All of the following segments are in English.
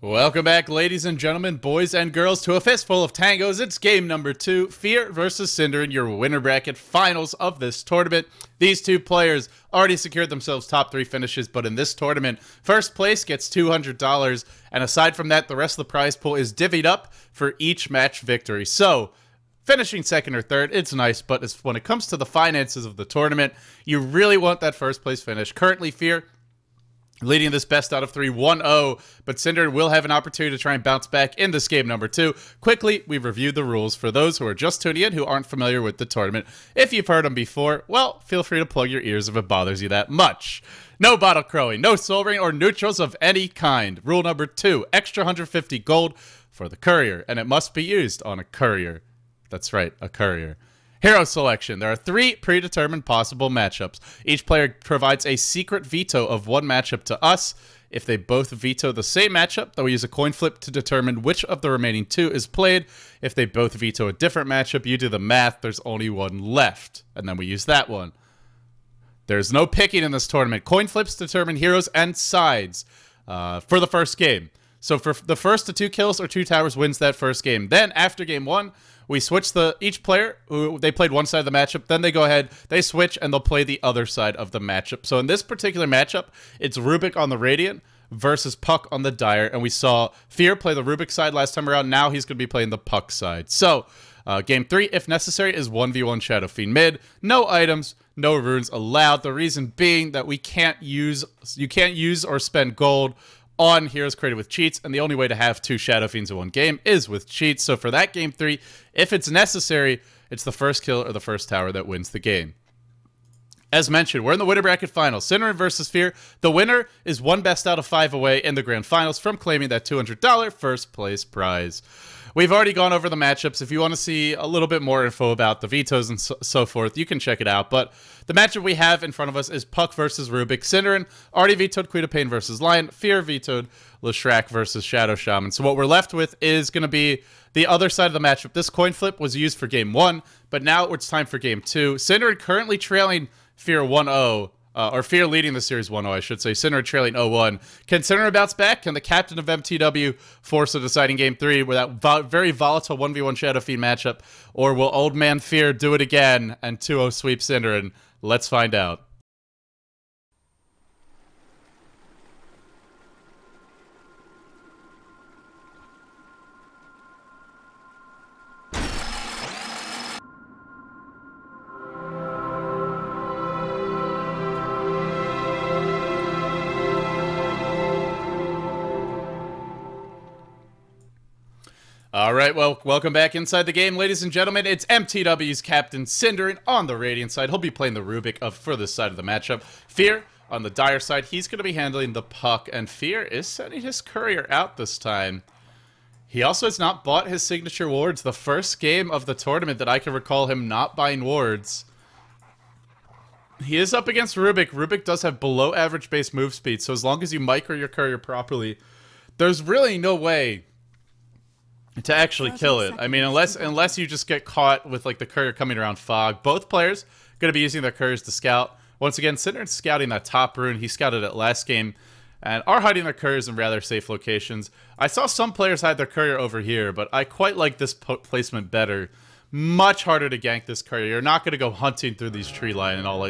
Welcome back, ladies and gentlemen, boys and girls, to a Fistful of Tangoes. It's game number 2, Fear versus Synderen, your winner bracket finals of this tournament. These two players already secured themselves top 3 finishes, but in this tournament, first place gets $200, and aside from that, the rest of the prize pool is divvied up for each match victory. So, finishing second or third, it's nice, but when it comes to the finances of the tournament, you really want that first place finish. Currently, Fear leading this best out of 3, 1-0, but Synderen will have an opportunity to try and bounce back in this game number 2. Quickly, we've reviewed the rules for those who are just tuning in who aren't familiar with the tournament. If you've heard them before, well, feel free to plug your ears if it bothers you that much. No bottle crowing, no soul ring or neutrals of any kind. Rule number 2, extra 150 gold for the courier, and it must be used on a courier. That's right, a courier. Hero selection. There are 3 predetermined possible matchups. Each player provides a secret veto of one matchup to us. If they both veto the same matchup, then we use a coin flip to determine which of the remaining 2 is played. If they both veto a different matchup, you do the math. There's only one left, and then we use that one. There's no picking in this tournament. Coin flips determine heroes and sides for the first game. So for the first to 2 kills or 2 towers wins that first game. Then after game 1, we switch each player who they played one side of the matchup, then they go ahead, they switch, and they'll play the other side of the matchup. So in this particular matchup, it's Rubik on the Radiant versus Puck on the Dire, and we saw Fear play the Rubik side last time around. Now he's going to be playing the Puck side. So game 3, if necessary, is 1v1 Shadow Fiend mid. No items, no runes allowed. The reason being that you can't use or spend gold on heroes created with cheats, and the only way to have 2 Shadow Fiends in one game is with cheats. So for that game 3, if it's necessary, it's the first kill or the first tower that wins the game. As mentioned, we're in the winner bracket finals. Synderen versus Fear. The winner is 1 best out of 5 away in the grand finals from claiming that $200 first place prize. We've already gone over the matchups. If you want to see a little bit more info about the vetoes and so forth, you can check it out. But the matchup we have in front of us is Puck versus Rubik. Synderen already vetoed Queen of Pain versus Lion. Fear vetoed Leshrac versus Shadow Shaman. So what we're left with is going to be the other side of the matchup. This coin flip was used for game 1, but now it's time for game 2. Synderen currently trailing Fear 1-0. Or Fear leading the series 1-0, I should say. Synderen trailing 0-1. Can Synderen bounce back? Can the captain of MTW force a deciding game 3 with that very volatile 1v1 Shadow Fiend matchup? Or will old man Fear do it again and 2-0 sweep Synderen? Let's find out. All right, well, welcome back inside the game, ladies and gentlemen. It's MTW's Captain Synderen on the Radiant side. He'll be playing the Rubik for this side of the matchup. Fear on the Dire side. He's going to be handling the Puck, and Fear is sending his courier out this time. He also has not bought his signature wards. The first game of the tournament that I can recall him not buying wards. He is up against Rubik. Rubik does have below average base move speed, so as long as you micro your courier properly, there's really no way to actually kill it. I mean, unless you just get caught with like the courier coming around fog. Both players going to be using their couriers to scout. Once again, Synderen's scouting that top rune. He scouted it last game and are hiding their couriers in rather safe locations. I saw some players hide their courier over here, but I quite like this placement better. Much harder to gank this courier. You're not going to go hunting through these tree line in all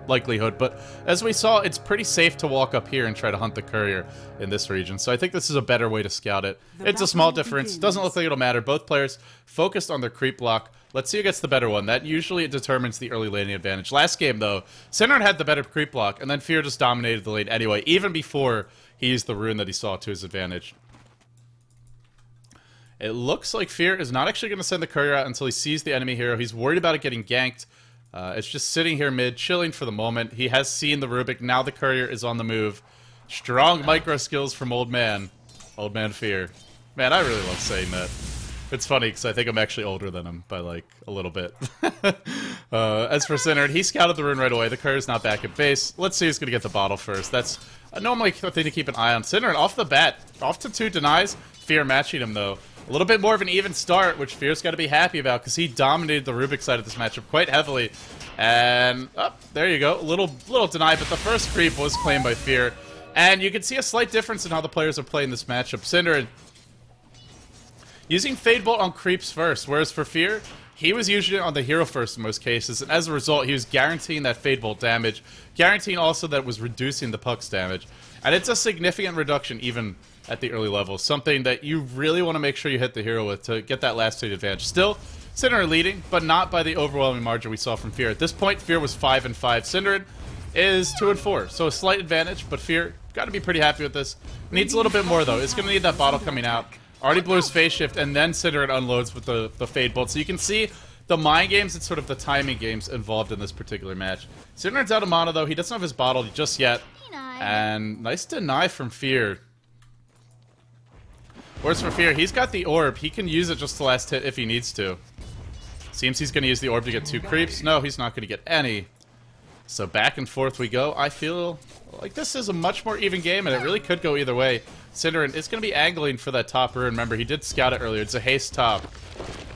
likelihood, but as we saw, it's pretty safe to walk up here and try to hunt the courier in this region. So I think this is a better way to scout it. It's a small difference. Doesn't look like it'll matter. Both players focused on their creep block. Let's see who gets the better one. That usually determines the early laning advantage. Last game, though, Synderen had the better creep block, and then Fear just dominated the lane anyway, even before he used the rune that he saw to his advantage. It looks like Fear is not actually going to send the courier out until he sees the enemy hero. He's worried about it getting ganked. It's just sitting here mid, chilling for the moment. He has seen the Rubik. Now the courier is on the move. Strong micro skills from Old Man. Old Man Fear. Man, I really love saying that. It's funny because I think I'm actually older than him by like a little bit. As for Synderen, he scouted the rune right away. The courier's not back at base. Let's see who's going to get the bottle first. That's normally a thing to keep an eye on. Synderen off the bat. Off to 2 denies. Fear matching him though. A little bit more of an even start, which Fear's got to be happy about because he dominated the Rubik side of this matchup quite heavily. And, there you go. A little deny, but the first creep was claimed by Fear. And you can see a slight difference in how the players are playing this matchup. Synderen using Fade Bolt on creeps first, whereas for Fear, he was using it on the hero first in most cases, and as a result, he was guaranteeing that Fade Bolt damage, guaranteeing also that it was reducing the Puck's damage. And it's a significant reduction even at the early levels, something that you really want to make sure you hit the hero with to get that last hit advantage. Still, Synderen leading, but not by the overwhelming margin we saw from Fear. At this point, Fear was 5-5. Synderen is 2-4, so a slight advantage, but Fear got to be pretty happy with this. Needs a little bit more, though. It's going to need that bottle coming out. Already blew his phase shift, and then Synderen unloads with the Fade Bolt. So you can see the mind games and sort of the timing games involved in this particular match. Synderen's out of mana, though. He doesn't have his bottle just yet. And nice deny from Fear. Whereas for Fear, he's got the orb. He can use it just to last hit if he needs to. Seems he's going to use the orb to get 2 creeps. No, he's not going to get any. So back and forth we go. I feel like this is a much more even game, and it really could go either way. Synderen is going to be angling for that top rune. Remember, he did scout it earlier. It's a haste top.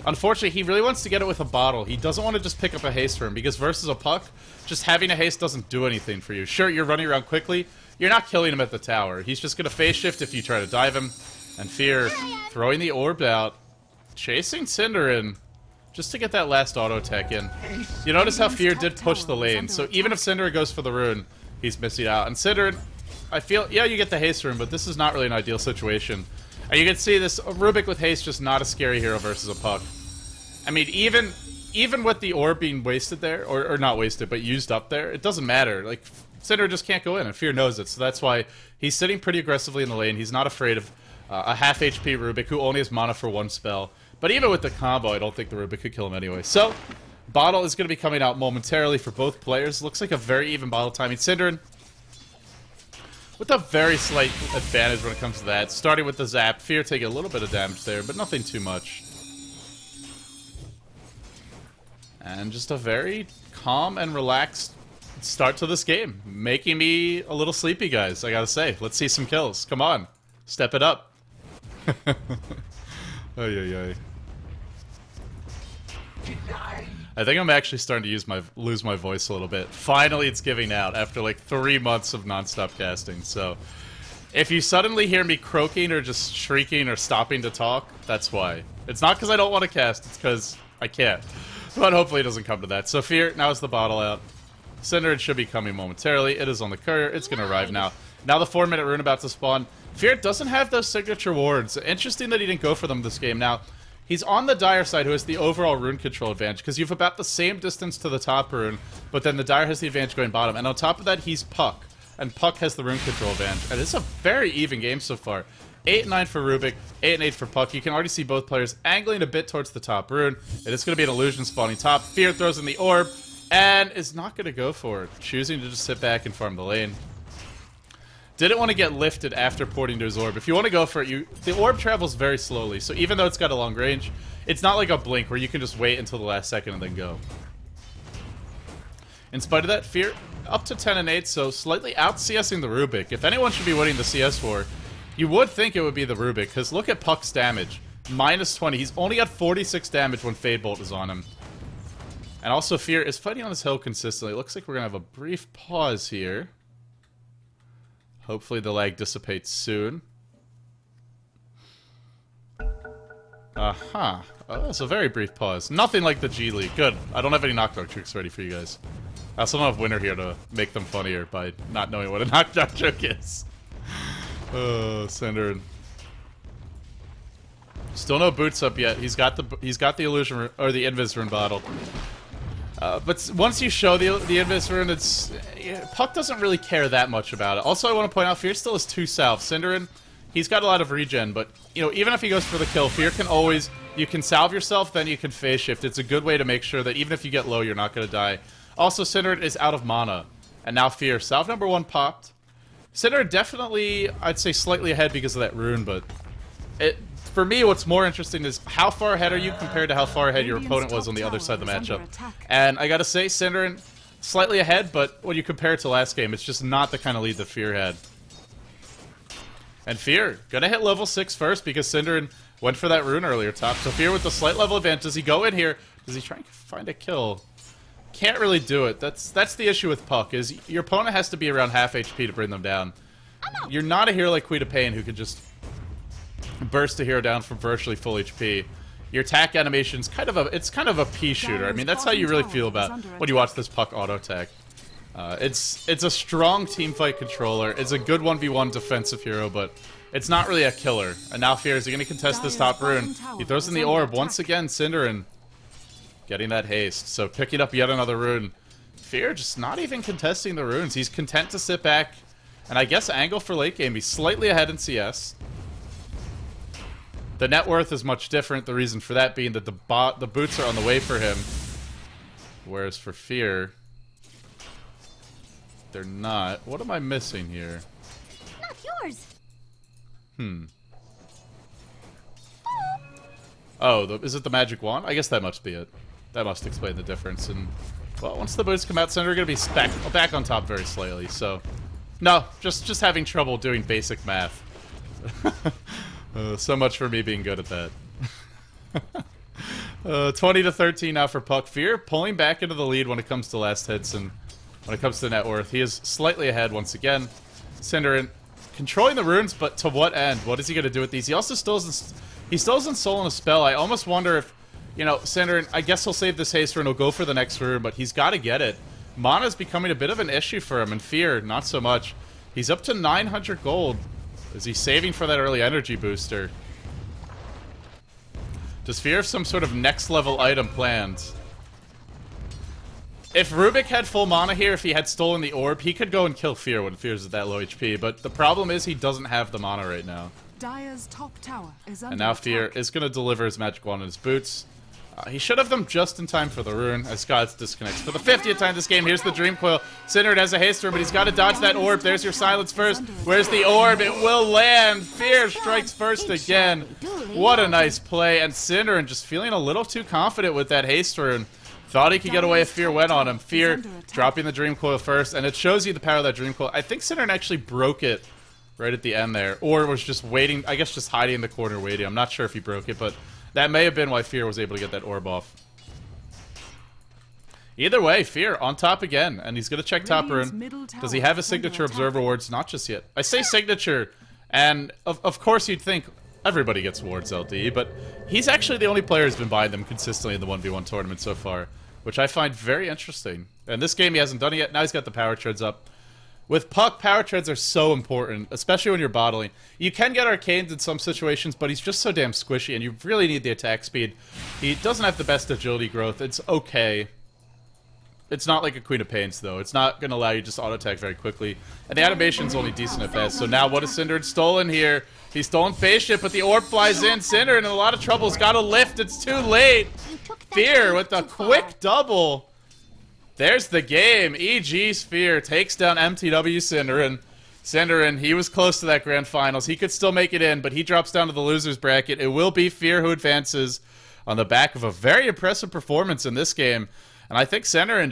Unfortunately, he really wants to get it with a bottle. He doesn't want to just pick up a haste rune, because versus a puck, just having a haste doesn't do anything for you. Sure, you're running around quickly. You're not killing him at the tower. He's just going to phase shift if you try to dive him. And Fear throwing the orb out, chasing Synderen just to get that last auto attack in. You notice how Fear did push the lane, so even if Synderen goes for the rune, he's missing out. And Synderen, I feel, yeah, you get the haste rune, but this is not really an ideal situation. And you can see this Rubik with haste just not a scary hero versus a puck. I mean, even with the orb being wasted there, or not wasted, but used up there, it doesn't matter. Like, Synderen just can't go in, and Fear knows it, so that's why he's sitting pretty aggressively in the lane. He's not afraid of a half HP Rubik who only has mana for 1 spell. But even with the combo, I don't think the Rubik could kill him anyway. So, bottle is going to be coming out momentarily for both players. Looks like a very even bottle timing. Synderen with a very slight advantage when it comes to that. Starting with the zap. Fear taking a little bit of damage there, but nothing too much. And just a very calm and relaxed start to this game. Making me a little sleepy, guys, I gotta say. Let's see some kills. Come on. Step it up. Ay. I think I'm actually starting to lose my voice a little bit. Finally, it's giving out after like 3 months of non-stop casting. So, if you suddenly hear me croaking or just shrieking or stopping to talk, that's why. It's not because I don't want to cast, it's because I can't. But hopefully it doesn't come to that. So Fear, now is the bottle out. Synderen should be coming momentarily. It is on the courier. It's going to arrive now. Now the 4-minute rune about to spawn. Fear doesn't have those signature wards. Interesting that he didn't go for them this game. Now, he's on the Dire side, who has the overall rune control advantage, because you've about the same distance to the top rune, but then the Dire has the advantage going bottom. And on top of that, he's Puck, and Puck has the rune control advantage. And it's a very even game so far. 8-9 for Rubik, 8-8 for Puck. You can already see both players angling a bit towards the top rune. It is going to be an illusion spawning top. Fear throws in the orb, and is not going to go for it, choosing to just sit back and farm the lane. Didn't want to get lifted after porting to his orb. If you want to go for it, the orb travels very slowly, so even though it's got a long range, it's not like a blink where you can just wait until the last second and then go. In spite of that, Fear up to 10-8, so slightly out-CSing the Rubik. If anyone should be winning the CS war, you would think it would be the Rubik, because look at Puck's damage. -20. He's only got 46 damage when Fade Bolt is on him. And also, Fear is fighting on this hill consistently. It looks like we're going to have a brief pause here. Hopefully the lag dissipates soon. Aha. Oh, that's a very brief pause. Nothing like the G League. Good. I don't have any knockdown tricks ready for you guys. I also don't have Winner here to make them funnier by not knowing what a knockdown joke is. Oh, Synderen. Still no boots up yet. He's got the illusion or the invis rune bottle. But once you show the invis rune, it's Puck doesn't really care that much about it. Also, I want to point out, Fear still has 2 salve. Synderen, he's got a lot of regen, but you know, even if he goes for the kill, Fear can always, you can salve yourself, then you can phase shift. It's a good way to make sure that even if you get low, you're not going to die. Also, Synderen is out of mana, and now Fear, salve number 1 popped. Synderen definitely, I'd say, slightly ahead because of that rune, but for me, what's more interesting is how far ahead are you compared to how far ahead your opponent was on the other side of the matchup. And I gotta say, Synderen, slightly ahead, but when you compare it to last game, it's just not the kind of lead that Fear had. And Fear, gonna hit level 6 first because Synderen went for that rune earlier top. So Fear with the slight level advantage. Does he go in here? Does he try and find a kill? Can't really do it. That's the issue with Puck, is your opponent has to be around half HP to bring them down. you're not a hero like Queen of Pain who could just burst a hero down from virtually full HP. Your attack animation's kind of a pea shooter. I mean, that's how you really feel about when you watch this Puck auto attack. It's a strong teamfight controller. It's a good 1v1 defensive hero, but it's not really a killer. And now Fear, is he going to contest this top rune? He throws in the orb. Once again, Synderen getting that haste. So picking up yet another rune. Fear just not even contesting the runes. He's content to sit back and I guess angle for late game. He's slightly ahead in CS. The net worth is much different. The reason for that being that the boots are on the way for him. Whereas for Fear, they're not. What am I missing here? Not yours. Oh, is it the magic wand? I guess that must be it. That must explain the difference. And, well, once the boots come out, Synderen are going to be back on top very slightly. So, no, just having trouble doing basic math. So much for me being good at that. 20 to 13 now for Puck. Fear pulling back into the lead when it comes to last hits and when it comes to net worth. He is slightly ahead once again. Synderen controlling the runes, but to what end? What is he going to do with these? He also still isn't Soul in a spell. I almost wonder if, you know, Synderen, I guess he'll save this haste rune, he'll go for the next rune, but he's got to get it. Mana's becoming a bit of an issue for him, and Fear, not so much. He's up to 900 gold. Is he saving for that early energy booster? Does Fear have some sort of next level item planned? If Rubik had full mana here, if he had stolen the orb, he could go and kill Fear when Fear's at that low HP, but the problem is he doesn't have the mana right now. Dire's top tower is under and now attack. Fear is going to deliver his magic wand in his boots. He should have them just in time for the rune, as Gods disconnects. For the 50th time this game, here's the Dream Coil. Synderen has a haste rune, but he's got to dodge that orb. There's your silence first. Where's the orb? It will land. Fear strikes first again. What a nice play. And Synderen just feeling a little too confident with that haste rune. Thought he could get away if Fear went on him. Fear dropping the Dream Coil first, and it shows you the power of that Dream Coil. I think Synderen actually broke it right at the end there, or was just waiting, I guess just hiding in the corner waiting. I'm not sure if he broke it, but that may have been why Fear was able to get that orb off. Either way, Fear on top again, and he's going to check top rune. Does he have his signature observer wards? Not just yet. I say signature, and of course you'd think everybody gets wards LD, but he's actually the only player who's been buying them consistently in the 1v1 tournament so far, which I find very interesting. And this game he hasn't done it yet. Now he's got the power treads up. With Puck, power treads are so important, especially when you're bottling. You can get arcanes in some situations, but he's just so damn squishy, and you really need the attack speed. He doesn't have the best agility growth. It's okay. It's not like a Queen of Pains, though. It's not going to allow you to just auto-attack very quickly. And the animation's only decent at best. So now what has Synderen stolen here? He's stolen Phase Shift, but the orb flies in. Synderen in a lot of trouble. He's got to lift. It's too late. Fear with a quick double. There's the game. EG Sphere takes down MTW Synderen. Synderen, he was close to that grand finals. He could still make it in, but he drops down to the losers bracket. It will be Fear who advances on the back of a very impressive performance in this game. And I think Synderen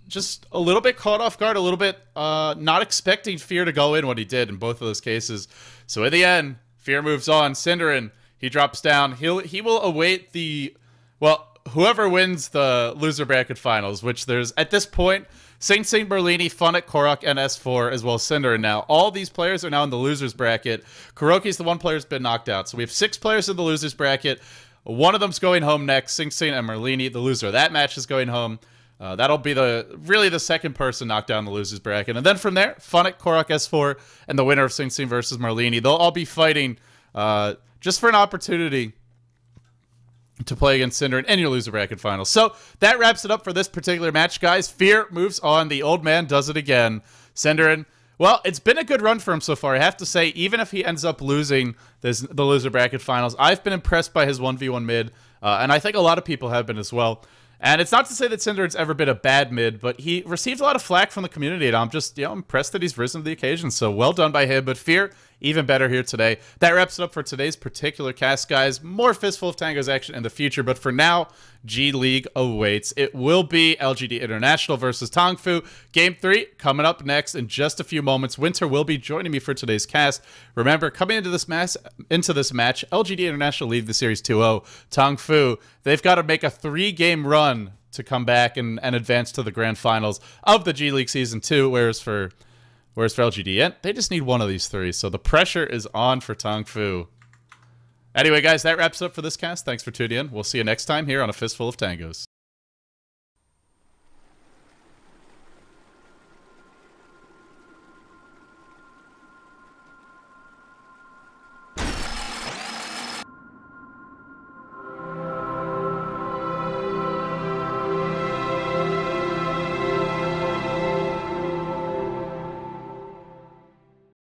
just a little bit caught off guard, a little bit not expecting Fear to go in what he did in both of those cases. So in the end, Fear moves on. Synderen, he drops down. He will await the, well, whoever wins the loser bracket finals, which there's, at this point, Saint Merlini, Funnet, Korok, and S4, as well as Synderen now. All these players are now in the losers bracket. Kuroki's the one player who's been knocked out. So we have 6 players in the losers bracket. One of them's going home next, Sing Sing and Merlini. The loser of that match is going home. That'll be really the second person knocked down the losers bracket. And then from there, Funnet, Korok, S4, and the winner of Sing Sing versus Merlini. They'll all be fighting just for an opportunity to play against Synderen in your loser bracket finals. So that wraps it up for this particular match, guys. Fear moves on. The old man does it again. Synderen, well, it's been a good run for him so far. I have to say, even if he ends up losing the loser bracket finals, I've been impressed by his 1v1 mid, and I think a lot of people have been as well. And it's not to say that Synderen's ever been a bad mid, but he received a lot of flack from the community, and I'm just, impressed that he's risen to the occasion. So well done by him. But Fear, even better here today. That wraps it up for today's particular cast, guys. More Fistful of Tangoes action in the future, but for now, G League awaits. It will be LGD International versus Tongfu. Game 3 coming up next in just a few moments. Winter will be joining me for today's cast. Remember, coming into this match, LGD International lead the series 2-0. Tongfu, they've got to make a 3-game run to come back and advance to the grand finals of the G League Season 2, whereas for Whereas for LGDN, they just need one of these three. So the pressure is on for Tong Fu. Anyway, guys, that wraps up for this cast. Thanks for tuning in. We'll see you next time here on A Fistful of Tangos.